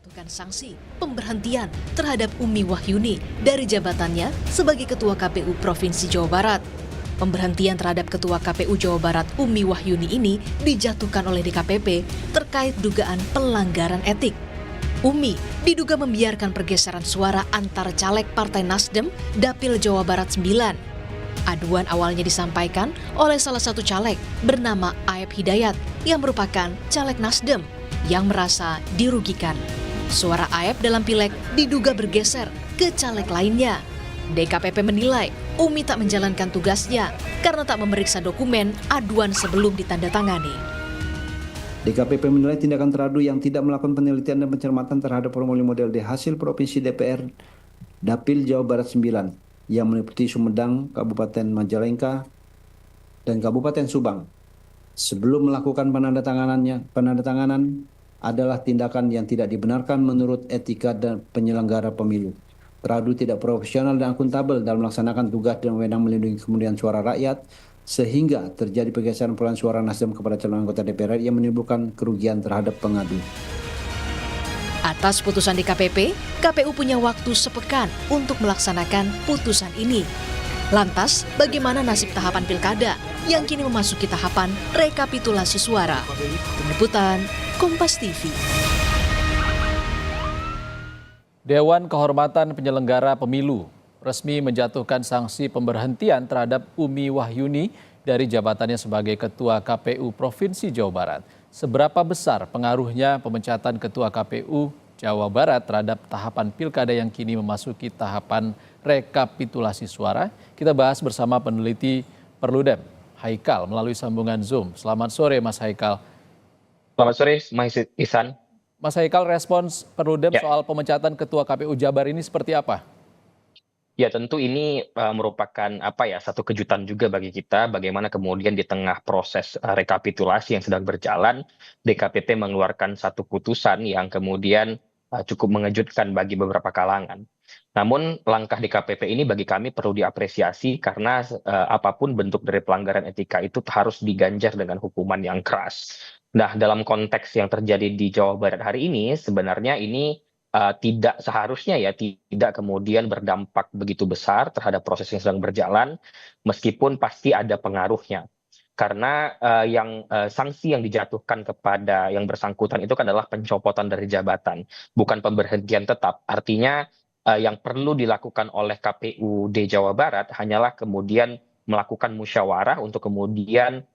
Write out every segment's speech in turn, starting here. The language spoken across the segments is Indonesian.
menjatuhkan sanksi pemberhentian terhadap Umi Wahyuni dari jabatannya sebagai Ketua KPU Provinsi Jawa Barat. Pemberhentian terhadap Ketua KPU Jawa Barat Umi Wahyuni ini dijatuhkan oleh DKPP terkait dugaan pelanggaran etik. Umi diduga membiarkan pergeseran suara antar caleg Partai Nasdem Dapil Jawa Barat 9. Aduan awalnya disampaikan oleh salah satu caleg bernama Aep Hidayat yang merupakan caleg Nasdem yang merasa dirugikan. Suara Aep dalam pileg diduga bergeser ke caleg lainnya. DKPP menilai Umi tak menjalankan tugasnya karena tak memeriksa dokumen aduan sebelum ditandatangani. DKPP menilai tindakan teradu yang tidak melakukan penelitian dan pencermatan terhadap formulir model D hasil Provinsi DPR Dapil Jawa Barat 9 yang meliputi Sumedang, Kabupaten Majalengka, dan Kabupaten Subang. Sebelum melakukan penandatanganan adalah tindakan yang tidak dibenarkan menurut etika dan penyelenggara pemilu. Teradu tidak profesional dan akuntabel dalam melaksanakan tugas dan wewenang melindungi kemudian suara rakyat, sehingga terjadi pergeseran perolehan suara Nasdem kepada calon anggota DPR yang menimbulkan kerugian terhadap pengadu. Atas putusan DKPP, KPU punya waktu sepekan untuk melaksanakan putusan ini. Lantas, bagaimana nasib tahapan pilkada yang kini memasuki tahapan rekapitulasi suara? Tim Liputan, Kompas TV. Dewan Kehormatan Penyelenggara Pemilu resmi menjatuhkan sanksi pemberhentian terhadap Umi Wahyuni dari jabatannya sebagai Ketua KPU Provinsi Jawa Barat. Seberapa besar pengaruhnya pemecatan Ketua KPU Jawa Barat terhadap tahapan pilkada yang kini memasuki tahapan rekapitulasi suara? Kita bahas bersama peneliti Perludem, Haikal, melalui sambungan Zoom. Selamat sore, Mas Haikal. Selamat sore, Mas Ihsan. Mas Haikal, respons Perludem soal pemecatan Ketua KPU Jabar ini seperti apa? Ya, tentu ini merupakan satu kejutan juga bagi kita, bagaimana kemudian di tengah proses rekapitulasi yang sedang berjalan, DKPP mengeluarkan satu putusan yang kemudian cukup mengejutkan bagi beberapa kalangan. Namun langkah DKPP ini bagi kami perlu diapresiasi karena apapun bentuk dari pelanggaran etika itu harus diganjar dengan hukuman yang keras. Nah, dalam konteks yang terjadi di Jawa Barat hari ini, sebenarnya ini tidak seharusnya tidak kemudian berdampak begitu besar terhadap proses yang sedang berjalan, meskipun pasti ada pengaruhnya. Karena sanksi yang dijatuhkan kepada yang bersangkutan itu kan adalah pencopotan dari jabatan, bukan pemberhentian tetap. Artinya yang perlu dilakukan oleh KPUD Jawa Barat hanyalah kemudian melakukan musyawarah untuk kemudian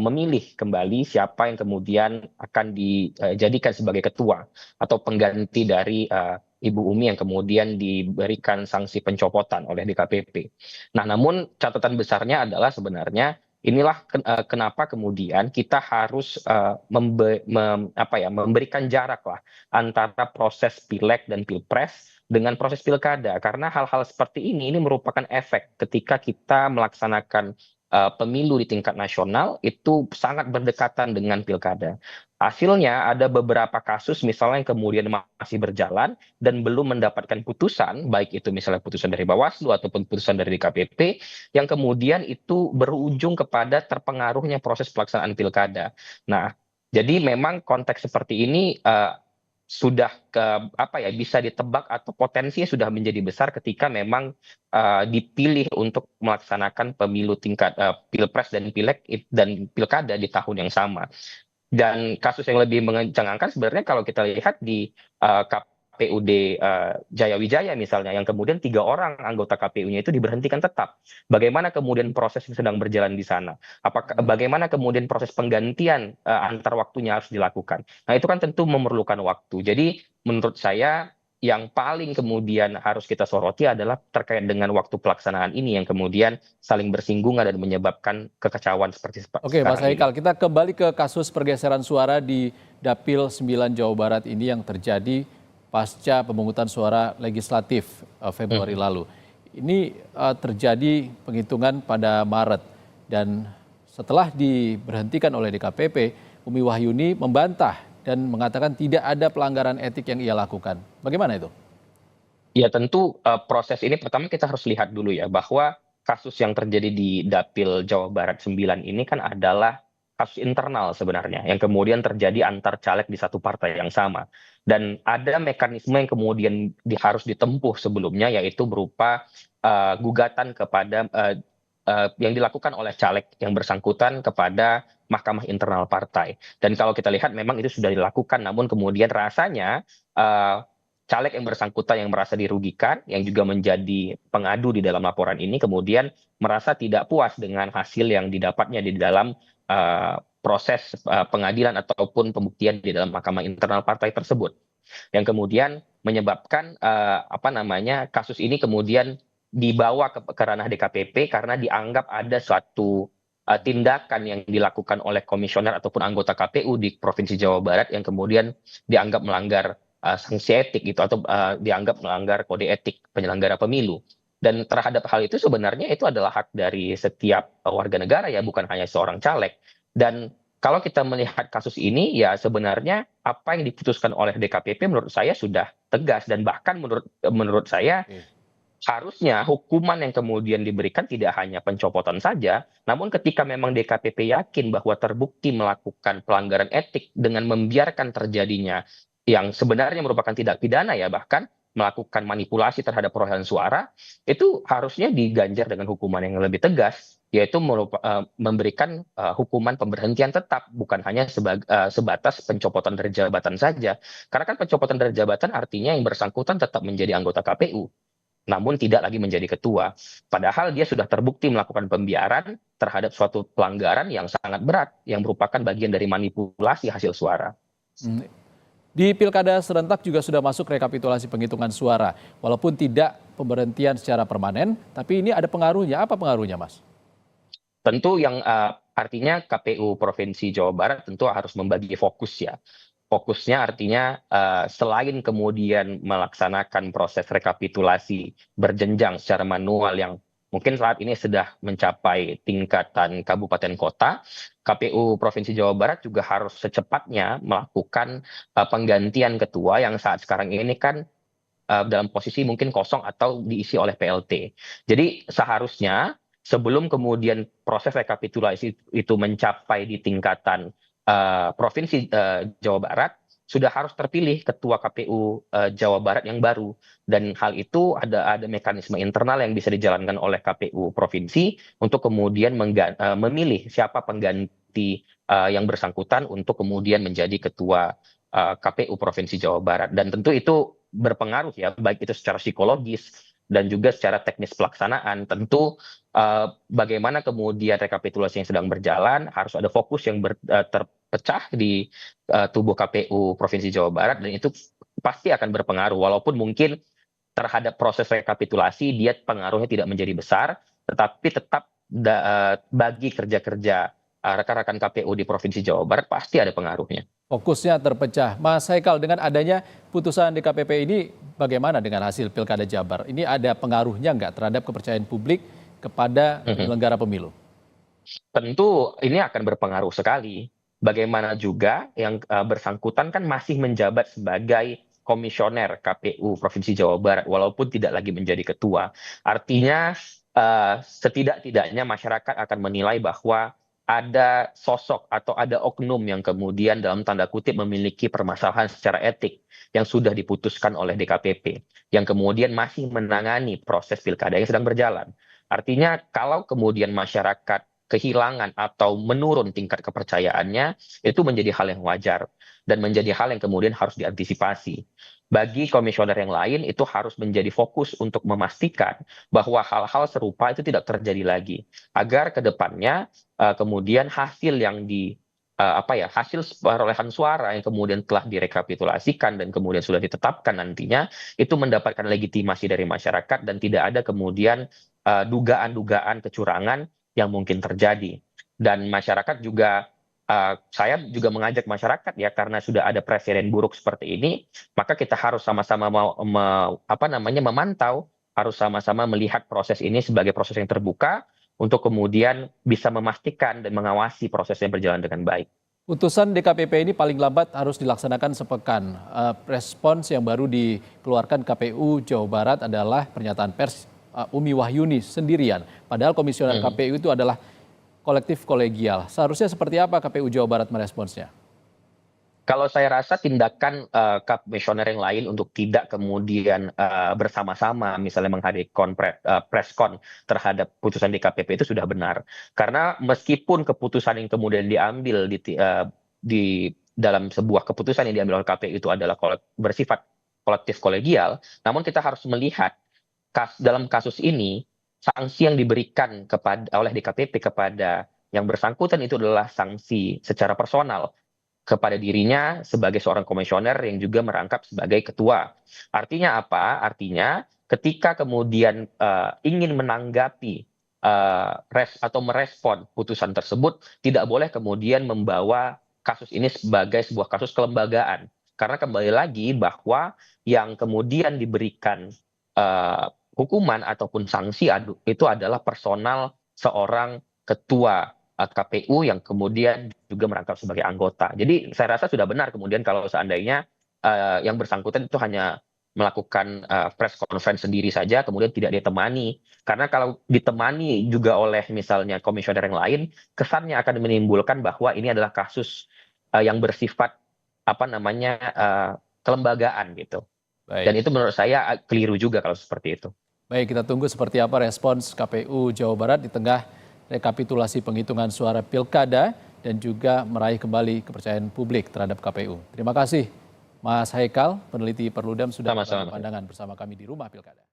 memilih kembali siapa yang kemudian akan dijadikan sebagai ketua atau pengganti dari Ibu Umi yang kemudian diberikan sanksi pencopotan oleh DKPP. Nah, namun catatan besarnya adalah sebenarnya inilah kenapa kemudian kita harus memberikan jarak lah antara proses pileg dan pilpres dengan proses pilkada, karena hal-hal seperti ini merupakan efek ketika kita melaksanakan pemilu di tingkat nasional itu sangat berdekatan dengan pilkada. Hasilnya ada beberapa kasus misalnya yang kemudian masih berjalan dan belum mendapatkan putusan, baik itu misalnya putusan dari Bawaslu ataupun putusan dari DKPP, yang kemudian itu berujung kepada terpengaruhnya proses pelaksanaan pilkada. Nah, jadi memang konteks seperti ini sudah bisa ditebak atau potensinya sudah menjadi besar ketika memang dipilih untuk melaksanakan pemilu tingkat pilpres dan pileg dan pilkada di tahun yang sama. Dan kasus yang lebih mencengangkan sebenarnya kalau kita lihat di KPUD Jayawijaya misalnya, yang kemudian 3 orang anggota KPU-nya itu diberhentikan tetap. Bagaimana kemudian proses yang sedang berjalan di sana? Bagaimana kemudian proses penggantian antar waktunya harus dilakukan? Nah, itu kan tentu memerlukan waktu. Jadi menurut saya yang paling kemudian harus kita soroti adalah terkait dengan waktu pelaksanaan ini yang kemudian saling bersinggungan dan menyebabkan kekacauan seperti Oke, Mas sekarang ini. Haikal, kita kembali ke kasus pergeseran suara di Dapil 9 Jawa Barat ini yang terjadi pasca pemungutan suara legislatif Februari lalu. Ini terjadi penghitungan pada Maret dan setelah diberhentikan oleh DKPP, Umi Wahyuni membantah dan mengatakan tidak ada pelanggaran etik yang ia lakukan. Bagaimana itu? Ya, tentu proses ini pertama kita harus lihat dulu ya bahwa kasus yang terjadi di Dapil Jawa Barat 9 ini kan adalah kasus internal sebenarnya yang kemudian terjadi antar caleg di satu partai yang sama. Dan ada mekanisme yang kemudian harus ditempuh sebelumnya, yaitu berupa gugatan kepada yang dilakukan oleh caleg yang bersangkutan kepada Mahkamah Internal Partai. Dan kalau kita lihat memang itu sudah dilakukan, namun kemudian rasanya caleg yang bersangkutan yang merasa dirugikan, yang juga menjadi pengadu di dalam laporan ini, kemudian merasa tidak puas dengan hasil yang didapatnya di dalam proses pengadilan ataupun pembuktian di dalam Mahkamah Internal Partai tersebut, yang kemudian menyebabkan kasus ini kemudian dibawa ke ranah DKPP karena dianggap ada suatu tindakan yang dilakukan oleh komisioner ataupun anggota KPU di Provinsi Jawa Barat yang kemudian dianggap melanggar sanksi etik gitu, atau dianggap melanggar kode etik penyelenggara pemilu. Dan terhadap hal itu sebenarnya itu adalah hak dari setiap warga negara ya, bukan hanya seorang caleg. Dan kalau kita melihat kasus ini ya sebenarnya apa yang diputuskan oleh DKPP menurut saya sudah tegas, dan bahkan menurut saya harusnya hukuman yang kemudian diberikan tidak hanya pencopotan saja, namun ketika memang DKPP yakin bahwa terbukti melakukan pelanggaran etik dengan membiarkan terjadinya yang sebenarnya merupakan tindak pidana ya, bahkan melakukan manipulasi terhadap perolehan suara, itu harusnya diganjar dengan hukuman yang lebih tegas, yaitu memberikan hukuman pemberhentian tetap, bukan hanya sebatas pencopotan dari jabatan saja. Karena kan pencopotan dari jabatan artinya yang bersangkutan tetap menjadi anggota KPU, namun tidak lagi menjadi ketua. Padahal dia sudah terbukti melakukan pembiaran terhadap suatu pelanggaran yang sangat berat, yang merupakan bagian dari manipulasi hasil suara. Di Pilkada serentak juga sudah masuk rekapitulasi penghitungan suara. Walaupun tidak pemberhentian secara permanen, tapi ini ada pengaruhnya. Apa pengaruhnya, Mas? Tentu yang artinya KPU Provinsi Jawa Barat tentu harus membagi fokus ya. Fokusnya artinya selain kemudian melaksanakan proses rekapitulasi berjenjang secara manual yang mungkin saat ini sudah mencapai tingkatan kabupaten kota, KPU Provinsi Jawa Barat juga harus secepatnya melakukan penggantian ketua yang saat sekarang ini kan dalam posisi mungkin kosong atau diisi oleh PLT. Jadi seharusnya sebelum kemudian proses rekapitulasi itu mencapai di tingkatan Provinsi Jawa Barat, sudah harus terpilih ketua KPU Jawa Barat yang baru, dan hal itu ada mekanisme internal yang bisa dijalankan oleh KPU provinsi untuk kemudian memilih siapa pengganti yang bersangkutan untuk kemudian menjadi ketua KPU Provinsi Jawa Barat. Dan tentu itu berpengaruh ya, baik itu secara psikologis dan juga secara teknis pelaksanaan. Tentu bagaimana kemudian rekapitulasi yang sedang berjalan, harus ada fokus yang terpecah di tubuh KPU Provinsi Jawa Barat, dan itu pasti akan berpengaruh. Walaupun mungkin terhadap proses rekapitulasi dia pengaruhnya tidak menjadi besar, tetapi tetap bagi kerja-kerja rekan-rekan KPU di Provinsi Jawa Barat pasti ada pengaruhnya. Fokusnya terpecah. Mas Haikal, dengan adanya putusan DKPP ini bagaimana dengan hasil Pilkada Jabar? Ini ada pengaruhnya nggak terhadap kepercayaan publik kepada penyelenggara pemilu? Tentu ini akan berpengaruh sekali. Bagaimana juga yang bersangkutan kan masih menjabat sebagai komisioner KPU Provinsi Jawa Barat walaupun tidak lagi menjadi ketua. Artinya setidak-tidaknya masyarakat akan menilai bahwa ada sosok atau ada oknum yang kemudian dalam tanda kutip memiliki permasalahan secara etik yang sudah diputuskan oleh DKPP, yang kemudian masih menangani proses pilkada yang sedang berjalan. Artinya kalau kemudian masyarakat kehilangan atau menurun tingkat kepercayaannya, itu menjadi hal yang wajar dan menjadi hal yang kemudian harus diantisipasi. Bagi komisioner yang lain itu harus menjadi fokus untuk memastikan bahwa hal-hal serupa itu tidak terjadi lagi, agar ke depannya kemudian hasil yang hasil perolehan suara yang kemudian telah direkapitulasikan dan kemudian sudah ditetapkan nantinya itu mendapatkan legitimasi dari masyarakat dan tidak ada kemudian dugaan-dugaan kecurangan yang mungkin terjadi. Dan masyarakat juga saya juga mengajak masyarakat ya, karena sudah ada presiden buruk seperti ini, maka kita harus sama-sama memantau, harus sama-sama melihat proses ini sebagai proses yang terbuka untuk kemudian bisa memastikan dan mengawasi prosesnya berjalan dengan baik. Putusan DKPP ini paling lambat harus dilaksanakan sepekan. Respons yang baru dikeluarkan KPU Jawa Barat adalah pernyataan pers Umi Wahyuni sendirian. Padahal komisioner KPU itu adalah kolektif kolegial. Seharusnya seperti apa KPU Jawa Barat meresponsnya? Kalau saya rasa tindakan komisioner yang lain untuk tidak kemudian bersama-sama misalnya menghadiri preskon terhadap putusan DKPP itu sudah benar. Karena meskipun keputusan yang kemudian diambil di dalam sebuah keputusan yang diambil oleh KPU itu adalah bersifat kolektif kolegial, namun kita harus melihat dalam kasus ini sanksi yang diberikan oleh DKPP kepada yang bersangkutan itu adalah sanksi secara personal kepada dirinya sebagai seorang komisioner yang juga merangkap sebagai ketua. Artinya apa? Artinya ketika kemudian ingin menanggapi atau merespon putusan tersebut, tidak boleh kemudian membawa kasus ini sebagai sebuah kasus kelembagaan. Karena kembali lagi bahwa yang kemudian diberikan hukuman ataupun sanksi itu adalah personal seorang ketua KPU yang kemudian juga merangkap sebagai anggota. Jadi saya rasa sudah benar kemudian kalau seandainya yang bersangkutan itu hanya melakukan press conference sendiri saja, kemudian tidak ditemani. Karena kalau ditemani juga oleh misalnya komisioner yang lain, kesannya akan menimbulkan bahwa ini adalah kasus yang bersifat kelembagaan gitu. Dan Baik. itu menurut saya keliru juga kalau seperti itu. Baik, kita tunggu seperti apa respons KPU Jawa Barat di tengah rekapitulasi penghitungan suara Pilkada dan juga meraih kembali kepercayaan publik terhadap KPU. Terima kasih Mas Haikal, peneliti Perludem sudah berbagi pandangan bersama kami di Rumah Pilkada.